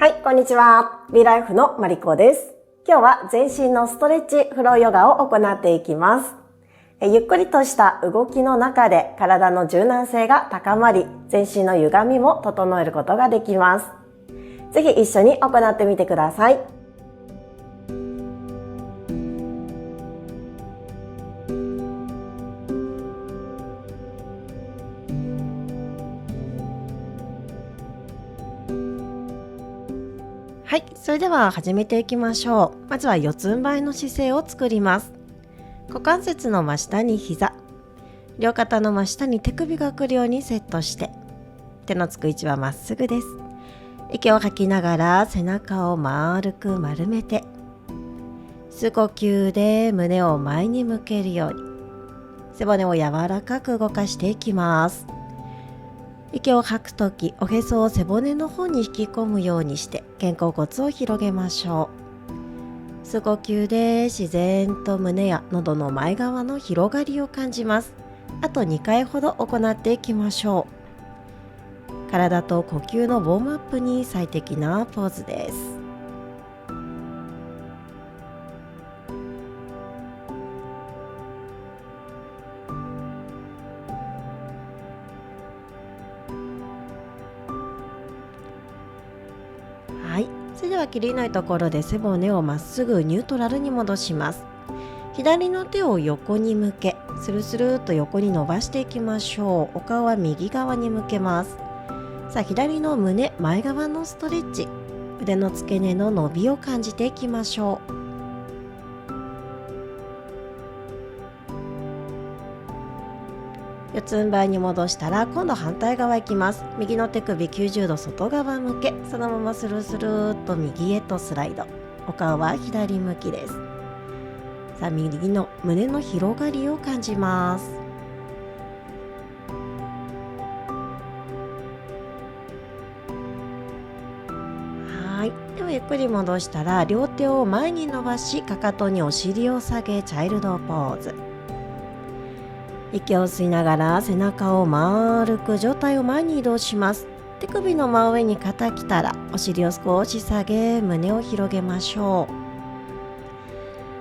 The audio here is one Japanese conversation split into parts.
はい、こんにちは。Vライフのマリコです。今日は全身のストレッチフローヨガを行っていきます。ゆっくりとした動きの中で体の柔軟性が高まり、全身の歪みも整えることができます。ぜひ一緒に行ってみてください。はい、それでは始めていきましょう。まずは四つん這いの姿勢を作ります。股関節の真下に膝、両肩の真下に手首が来るようにセットして、手のつく位置はまっすぐです。息を吐きながら背中を丸く丸めて、吸う呼吸で胸を前に向けるように、背骨を柔らかく動かしていきます。息を吐くとき、おへそを背骨の方に引き込むようにして肩甲骨を広げましょう。吸う呼吸で自然と胸や喉の前側の広がりを感じます。あと2回ほど行っていきましょう。体と呼吸のウォームアップに最適なポーズです。はい、それでは切りないところで背骨をまっすぐニュートラルに戻します。左の手を横に向け、スルスルっと横に伸ばしていきましょう。お顔は右側に向けます。さあ、左の胸前側のストレッチ、腕の付け根の伸びを感じていきましょう。四つん這いに戻したら今度反対側行きます。右の手首90度外側向け、そのままスルスルっと右へとスライド。お顔は左向きです。さあ、右の胸の広がりを感じます。はい、ではゆっくり戻したら両手を前に伸ばし、かかとにお尻を下げチャイルドポーズ。息を吸いながら背中を丸く上体を前に移動します。手首の真上に肩きたらお尻を少し下げ胸を広げましょ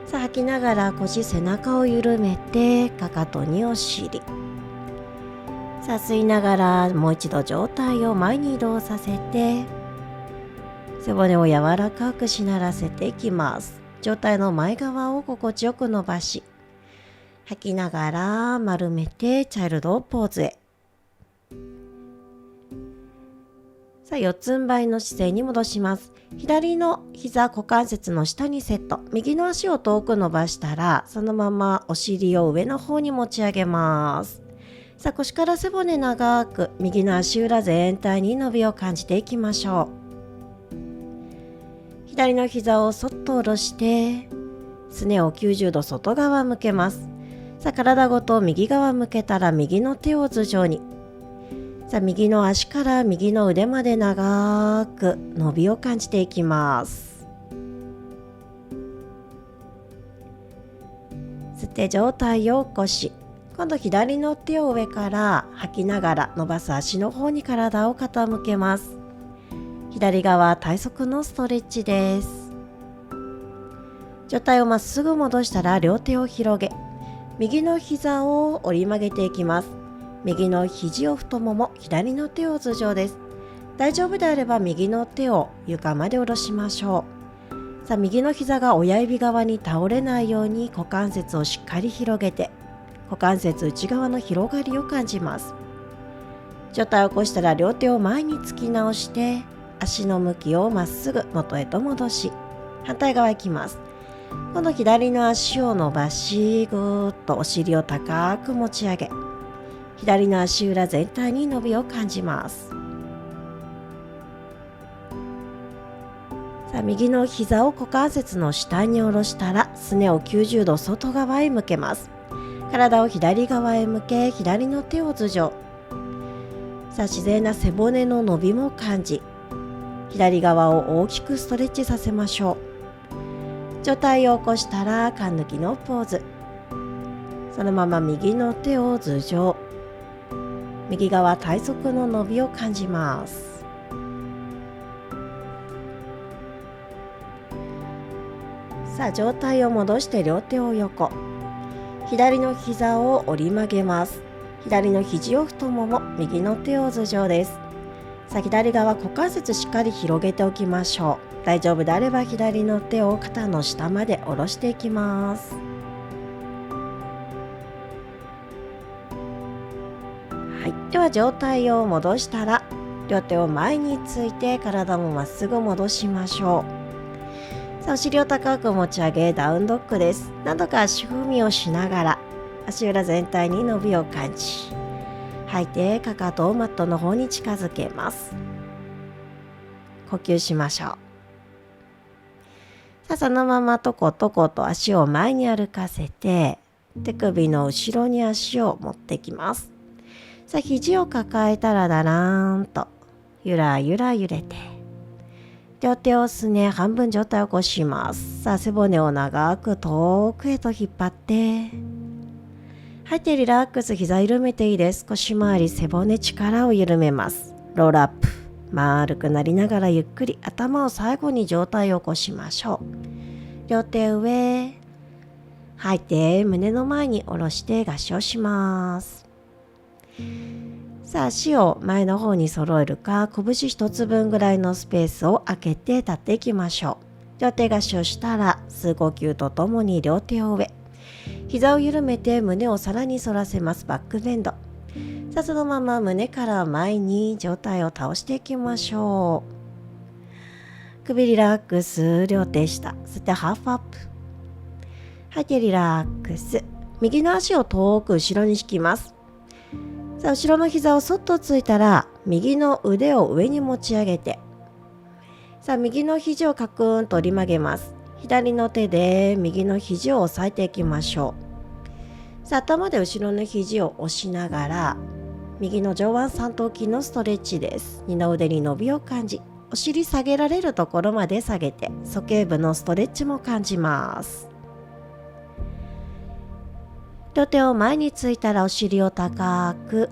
う。さあ、吐きながら腰背中を緩めてかかとにお尻。さあ、吸いながらもう一度上体を前に移動させて背骨を柔らかくしならせていきます。上体の前側を心地よく伸ばし、吐きながら丸めてチャイルドポーズへ。さあ、四つん這いの姿勢に戻します。左の膝股関節の下にセット、右の足を遠く伸ばしたらそのままお尻を上の方に持ち上げます。さあ、腰から背骨長く右の足裏全体に伸びを感じていきましょう。左の膝をそっと下ろしてすねを90度外側向けます。さあ、体ごと右側向けたら右の手を頭上に。さあ、右の足から右の腕まで長く伸びを感じていきます。吸って上体を起こし、今度左の手を上から吐きながら伸ばす足の方に体を傾けます。左側体側のストレッチです。上体をまっすぐ戻したら両手を広げ、右の膝を折り曲げていきます。右の肘を太もも、左の手を頭上です。大丈夫であれば右の手を床まで下ろしましょう。さあ、右の膝が親指側に倒れないように股関節をしっかり広げて、股関節内側の広がりを感じます。上体を起こしたら両手を前に突き直して、足の向きをまっすぐ元へと戻し、反対側行きます。今度左の足を伸ばし、ぐーっとお尻を高く持ち上げ、左の足裏全体に伸びを感じます。さあ、右の膝を股関節の下に下ろしたらすねを90度外側へ向けます。体を左側へ向け、左の手を頭上。さあ、自然な背骨の伸びも感じ、左側を大きくストレッチさせましょう。上体を起こしたら缶抜きのポーズ。そのまま右の手を頭上、右側体側の伸びを感じます。さあ、上体を戻して両手を横。左の膝を折り曲げます。左の肘を太もも、右の手を頭上です。さあ、左側股関節しっかり広げておきましょう。大丈夫であれば左の手を肩の下まで下ろしていきます。はい、では上体を戻したら両手を前について体もまっすぐ戻しましょう。さあ、お尻を高く持ち上げダウンドッグです。何度か足踏みをしながら足裏全体に伸びを感じ、吐いてかかとをマットの方に近づけます。呼吸しましょう。さあ、そのままトコトコと足を前に歩かせて手首の後ろに足を持ってきます。さあ、肘を抱えたらだらーんとゆらゆら揺れて、両手をすね半分上体を起こします。さあ、背骨を長く遠くへと引っ張って、吐いてリラックス。膝緩めていいです。腰回り背骨力を緩めます。ロールアップ。丸くなりながらゆっくり頭を最後に上体を起こしましょう。両手上。吐いて胸の前に下ろして合掌します。さあ、足を前の方に揃えるか拳一つ分ぐらいのスペースを空けて立っていきましょう。両手合掌したら吸う呼吸とともに両手を上。膝を緩めて胸をさらに反らせます。バックベンド。さあ、そのまま胸から前に上体を倒していきましょう。首リラックス。両手下。吸ってハーフアップ。吐いてリラックス。右の足を遠く後ろに引きます。さあ、後ろの膝をそっとついたら右の腕を上に持ち上げて、さあ、右の肘をカクーンと折り曲げます。左の手で右の肘を押さえていきましょう。さあ、頭で後ろの肘を押しながら右の上腕三頭筋のストレッチです。二の腕に伸びを感じ、お尻下げられるところまで下げて鼠径部のストレッチも感じます。両手を前についたらお尻を高く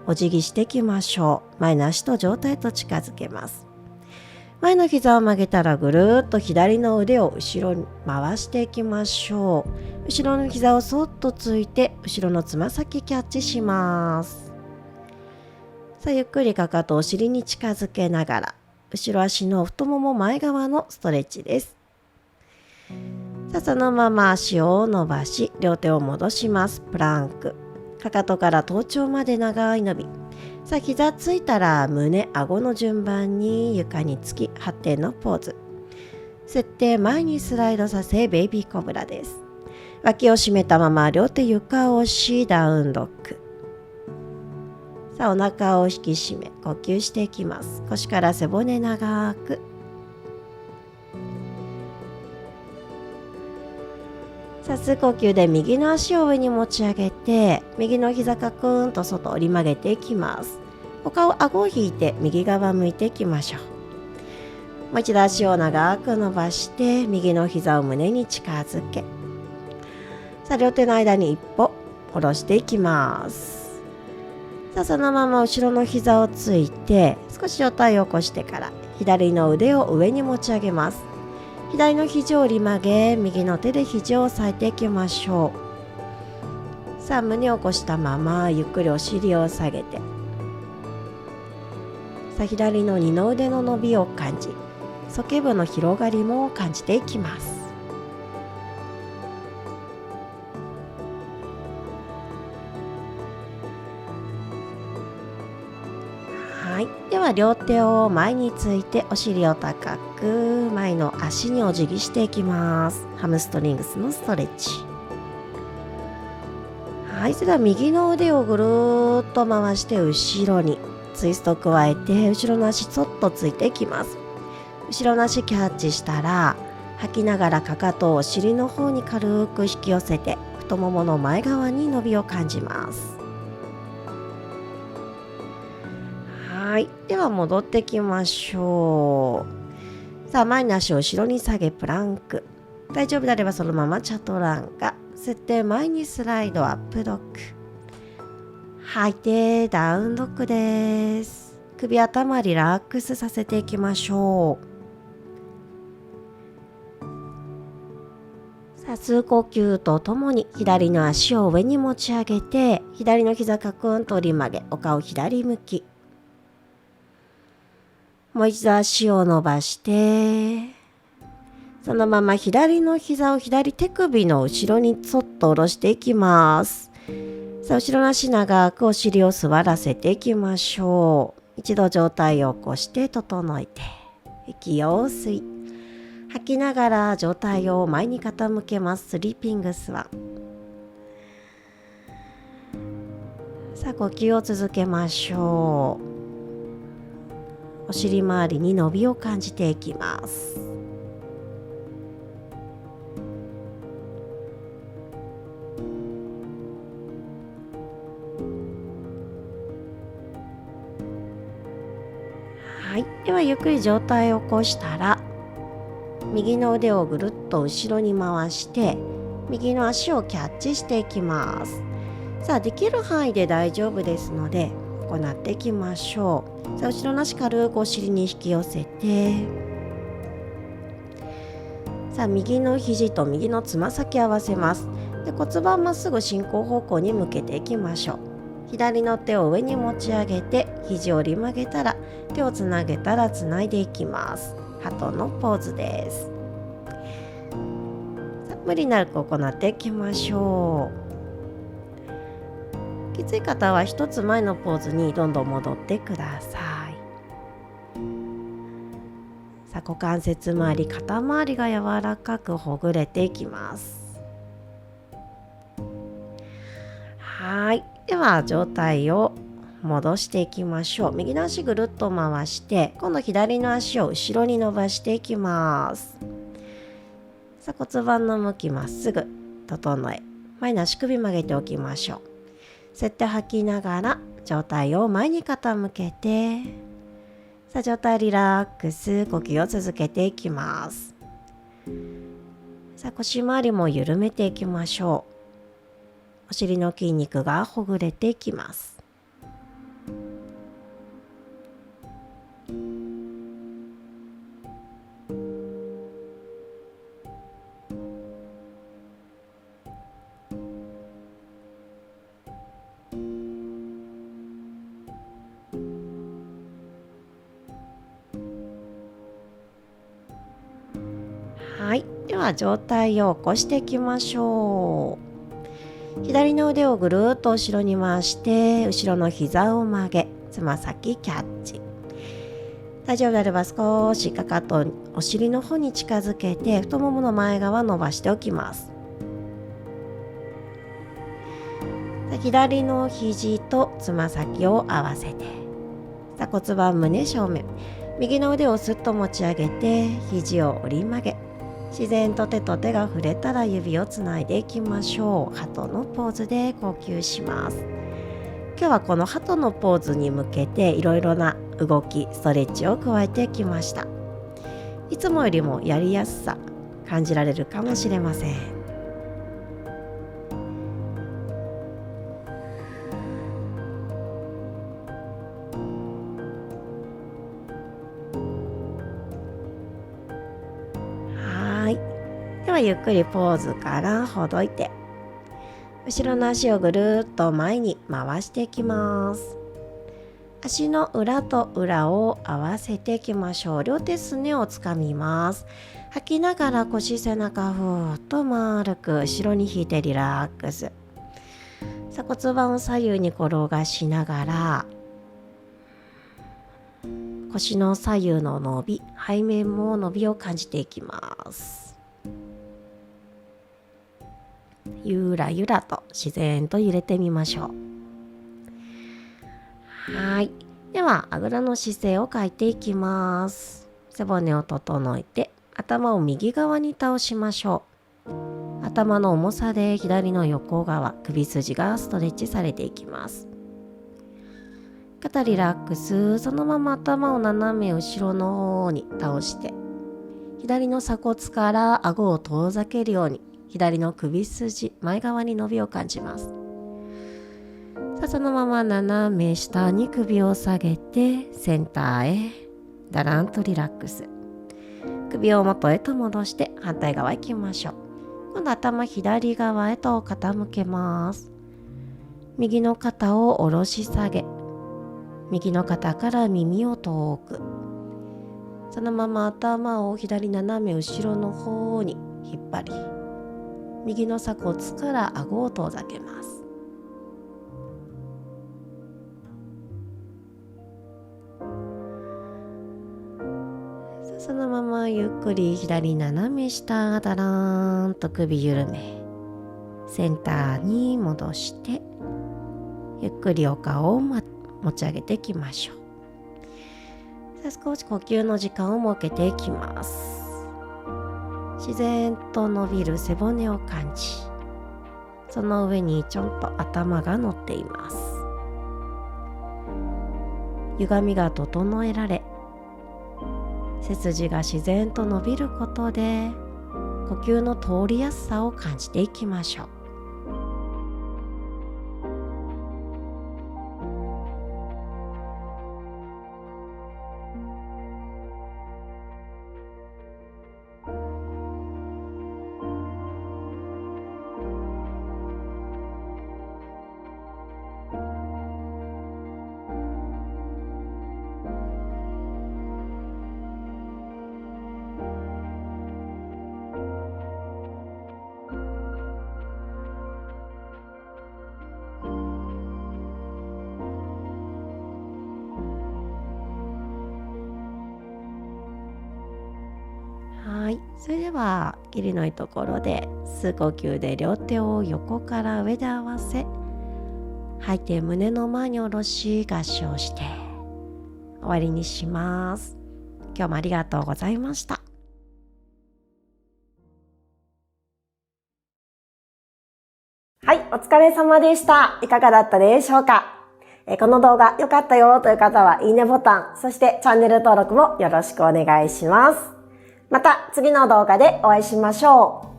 お辞儀していきましょう。前の足と上体と近づけます。前の膝を曲げたらぐるっと左の腕を後ろに回していきましょう。後ろの膝をそっとついて後ろのつま先キャッチします。さあ、ゆっくりかかとお尻に近づけながら後ろ足の太もも前側のストレッチです。さあ、そのまま足を伸ばし両手を戻します。プランク。かかとから頭頂まで長い伸び。さあ、膝ついたら胸顎の順番に床につき発展のポーズ。吸って前にスライドさせベイビーコブラです。脇を締めたまま両手床を押しダウンドッグ。さあ、お腹を引き締め呼吸していきます。腰から背骨長く。さあ、吸う呼吸で右の足を上に持ち上げて右の膝カクーンと外折り曲げていきます。他を顎を引いて右側向いていきましょう。もう一度足を長く伸ばして右の膝を胸に近づけ、さあ、両手の間に一歩下ろしていきます。さあ、そのまま後ろの膝をついて少し上体を起こしてから左の腕を上に持ち上げます。左の肘を折り曲げ右の手で肘を押さえていきましょう。さあ、胸を起こしたままゆっくりお尻を下げて、さあ、左の二の腕の伸びを感じ鼠径部の広がりも感じていきます。はい、では両手を前についてお尻を高く前の足にお辞儀していきます。ハムストリングスのストレッチ。はい、それでは右の腕をぐるーっと回して後ろにツイストを加えて後ろの足そっとついていきます。後ろの足キャッチしたら吐きながらかかとをお尻の方に軽く引き寄せて太ももの前側に伸びを感じます。はい、では戻ってきましょう。さあ、前の足を後ろに下げプランク。大丈夫であればそのままチャトランガ。吸って前にスライドアップドッグ。吐いてダウンドッグです。首頭リラックスさせていきましょう。さあ吸う呼吸とともに左の足を上に持ち上げて、左の膝カクンと折り曲げ、お顔左向き。もう一度足を伸ばして、そのまま左の膝を左手首の後ろにそっと下ろしていきます。さあ後ろの足長くお尻を座らせていきましょう。一度上体を起こして整えて、息を吸い、吐きながら上体を前に傾けます。スリーピングスワン。さあ呼吸を続けましょう。お尻周りに伸びを感じていきます。はい、ではゆっくり上体を起こしたら、右の腕をぐるっと後ろに回して右の足をキャッチしていきます。さあできる範囲で大丈夫ですので行っていきましょう。さあ後ろの足軽くお尻に引き寄せて、さあ右の肘と右のつま先合わせます。で骨盤まっすぐ進行方向に向けていきましょう。左の手を上に持ち上げて、肘を折り曲げたら手をつなげたらつないでいきます。鳩のポーズです。無理なく行っていきましょう。きつい方は一つ前のポーズにどんどん戻ってください。さあ股関節周り、肩周りが柔らかくほぐれていきます。はい、では上体を戻していきましょう。右の足ぐるっと回して、今度左の足を後ろに伸ばしていきます。さあ骨盤の向きまっすぐ整え、前の足首曲げておきましょう。吸って吐きながら上体を前に傾けて、さあ上体リラックス、呼吸を続けていきます。さあ腰回りも緩めていきましょう。お尻の筋肉がほぐれていきます。はい、では上体を起こしていきましょう。左の腕をぐるっと後ろに回して、後ろの膝を曲げ、つま先キャッチ。大丈夫であれば少しかかとお尻の方に近づけて、太ももの前側伸ばしておきます。左の肘とつま先を合わせて、さあ骨盤胸正面、右の腕をすっと持ち上げて、肘を折り曲げ、自然と手と手が触れたら指をつないでいきましょう。鳩のポーズで呼吸します。今日はこの鳩のポーズに向けていろいろな動き、ストレッチを加えてきました。いつもよりもやりやすさ感じられるかもしれません。ではゆっくりポーズからほどいて、後ろの足をぐるっと前に回していきます。足の裏と裏を合わせていきましょう。両手すねをつかみます。吐きながら腰背中ふーっと丸く後ろに引いてリラックス。さあ骨盤を左右に転がしながら、腰の左右の伸び、背面も伸びを感じていきます。ゆらゆらと自然と揺れてみましょう。はい。ではあぐらの姿勢を変えていきます。背骨を整えて頭を右側に倒しましょう。頭の重さで左の横側、首筋がストレッチされていきます。肩リラックス、そのまま頭を斜め後ろの方に倒して、左の鎖骨から顎を遠ざけるように左の首筋前側に伸びを感じます。さあそのまま斜め下に首を下げてセンターへだらんとリラックス。首を元へと戻して反対側行きましょう。今度頭左側へと傾けます。右の肩を下ろし下げ、右の肩から耳を遠く、そのまま頭を左斜め後ろの方に引っ張り、右の鎖骨から顎を遠ざけます。そのままゆっくり左斜め下、だらーんと首緩め、センターに戻して、ゆっくりお顔を持ち上げていきましょう。少し呼吸の時間を設けていきます。自然と伸びる背骨を感じ、その上にちょんと頭が乗っています。歪みが整えられ、背筋が自然と伸びることで呼吸の通りやすさを感じていきましょう。それでは切りのいいところで吸う呼吸で両手を横から上で合わせ、吐いて胸の前に下ろし合掌して終わりにします。今日もありがとうございました。はい、お疲れ様でした。いかがだったでしょうか。この動画良かったよという方はいいねボタン、そしてチャンネル登録もよろしくお願いします。また次の動画でお会いしましょう。